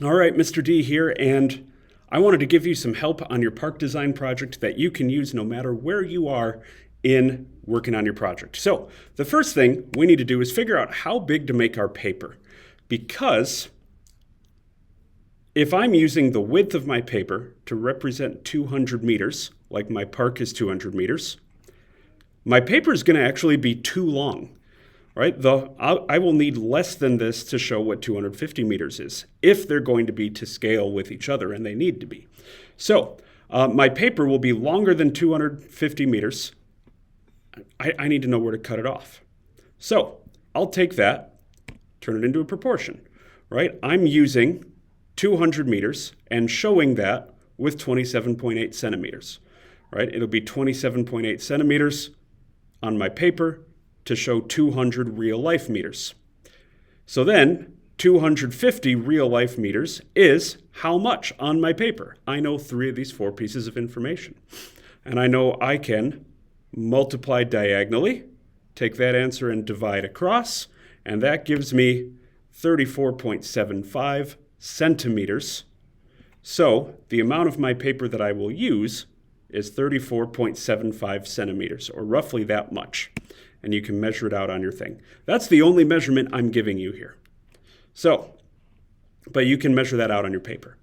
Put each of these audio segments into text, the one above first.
All right, Mr. D here, and I wanted to give you some help on your park design project that you can use no matter where you are in working on your project. So the first thing we need to do is figure out how big to make our paper, because if I'm using the width of my paper to represent 200 meters, like my park is 200 meters, my paper is going to actually be too long. Right? I will need less than this to show what 250 meters is, if they're going to be to scale with each other, and they need to be. So my paper will be longer than 250 meters. I need to know where to cut it off. So I'll take that, turn it into a proportion, right? I'm using 200 meters and showing that with 27.8 centimeters, right? It'll be 27.8 centimeters on my paper to show 200 real-life meters. So then 250 real-life meters is how much on my paper? I know 3 of these 4 pieces of information. And I know I can multiply diagonally, take that answer and divide across, and that gives me 34.75 centimeters. So the amount of my paper that I will use is 34.75 centimeters, or roughly that much. And you can measure it out on your thing. That's the only measurement I'm giving you here. So, but you can measure that out on your paper.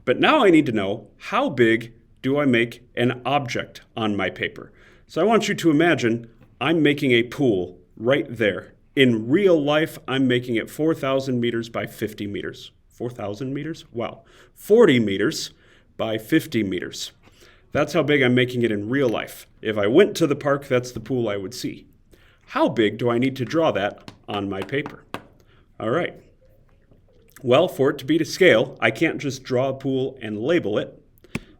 But now I need to know, how big do I make an object on my paper? So I want you to imagine I'm making a pool right there. In real life, I'm making it 4,000 meters by 50 meters. 4,000 meters? Wow. 40 meters by 50 meters. That's how big I'm making it in real life. If I went to the park, that's the pool I would see. How big do I need to draw that on my paper? All right. Well, for it to be to scale, I can't just draw a pool and label it.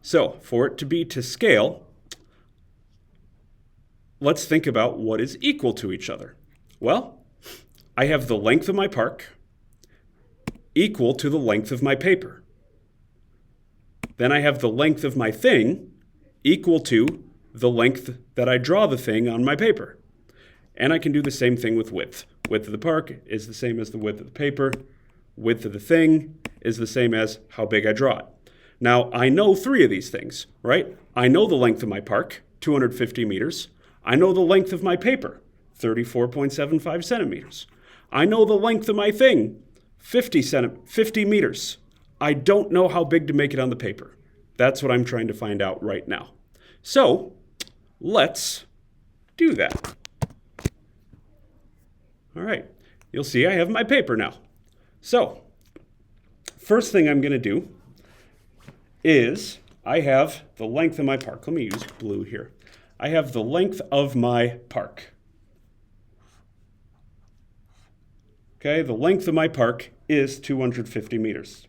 So for it to be to scale, let's think about what is equal to each other. Well, I have the length of my park equal to the length of my paper. Then I have the length of my thing equal to the length that I draw the thing on my paper. And I can do the same thing with width. Width of the park is the same as the width of the paper. Width of the thing is the same as how big I draw it. Now, I know 3 of these things, right? I know the length of my park, 250 meters. I know the length of my paper, 34.75 centimeters. I know the length of my thing, 50 meters. I don't know how big to make it on the paper. That's what I'm trying to find out right now. So let's do that. All right, you'll see I have my paper now. So first thing I'm going to do is I have the length of my park. Let me use blue here. I have the length of my park. Okay, the length of my park is 250 meters.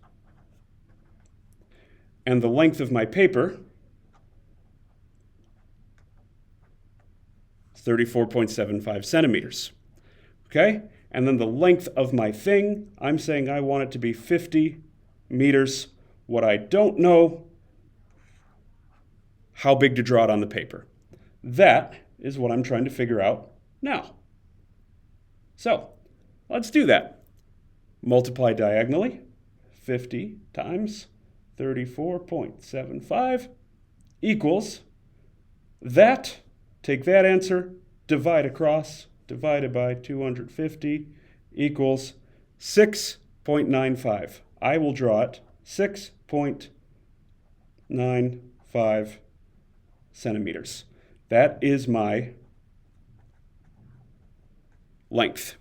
And the length of my paper is 34.75 centimeters. Okay, and then the length of my thing, I'm saying I want it to be 50 meters. What I don't know, how big to draw it on the paper. That is what I'm trying to figure out now. So let's do that. Multiply diagonally, 50 times 34.75 equals that. Take that answer, divide across, divided by 250 equals 6.95. I will draw it 6.95 centimeters. That is my length.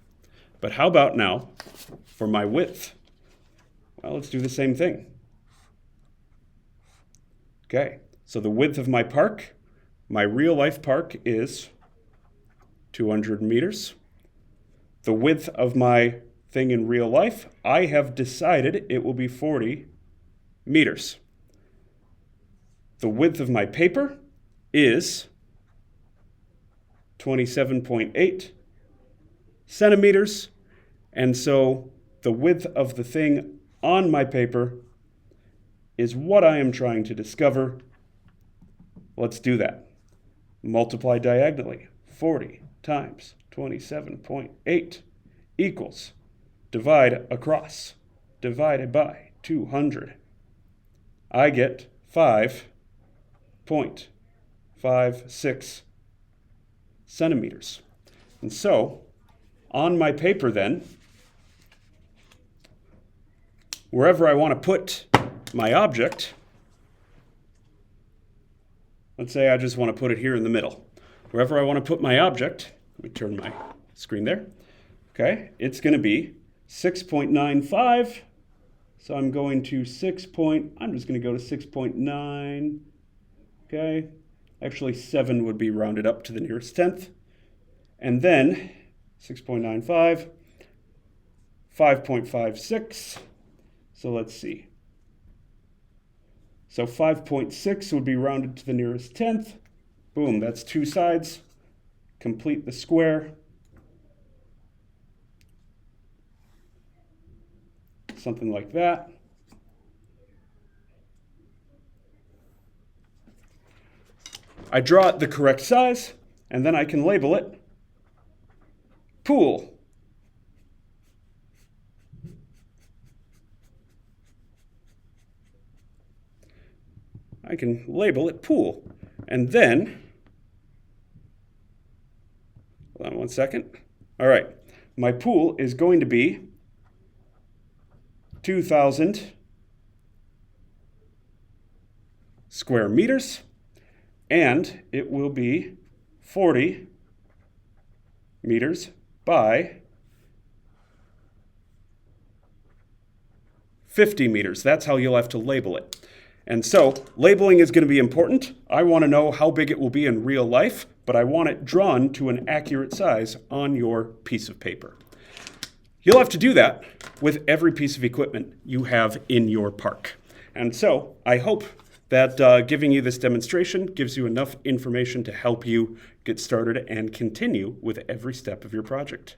But how about now for my width? Well, let's do the same thing. Okay, so the width of my park, my real life park is 200 meters. The width of my thing in real life, I have decided it will be 40 meters. The width of my paper is 27.8 centimeters. And so the width of the thing on my paper is what I am trying to discover. Let's do that. Multiply diagonally. 40 times 27.8 equals, divide across, divided by 200. I get 5.56 centimeters. And so, on my paper then, wherever I want to put my object, let's say I just want to put it here in the middle. Wherever I want to put my object, let me turn my screen there. Okay, it's going to be 6.95. So I'm going to I'm just going to go to 6.9. Okay, actually 7 would be rounded up to the nearest tenth. And then 6.95, 5.56. So let's see. So 5.6 would be rounded to the nearest tenth. Boom, that's two sides. Complete the square. Something like that. I draw it the correct size, and then I can label it pool. I can label it pool. And then, hold on one second. All right, my pool is going to be 2,000 square meters, and it will be 40 meters by 50 meters. That's how you'll have to label it. And so labeling is going to be important. I want to know how big it will be in real life, but I want it drawn to an accurate size on your piece of paper. You'll have to do that with every piece of equipment you have in your park. And so I hope that giving you this demonstration gives you enough information to help you get started and continue with every step of your project.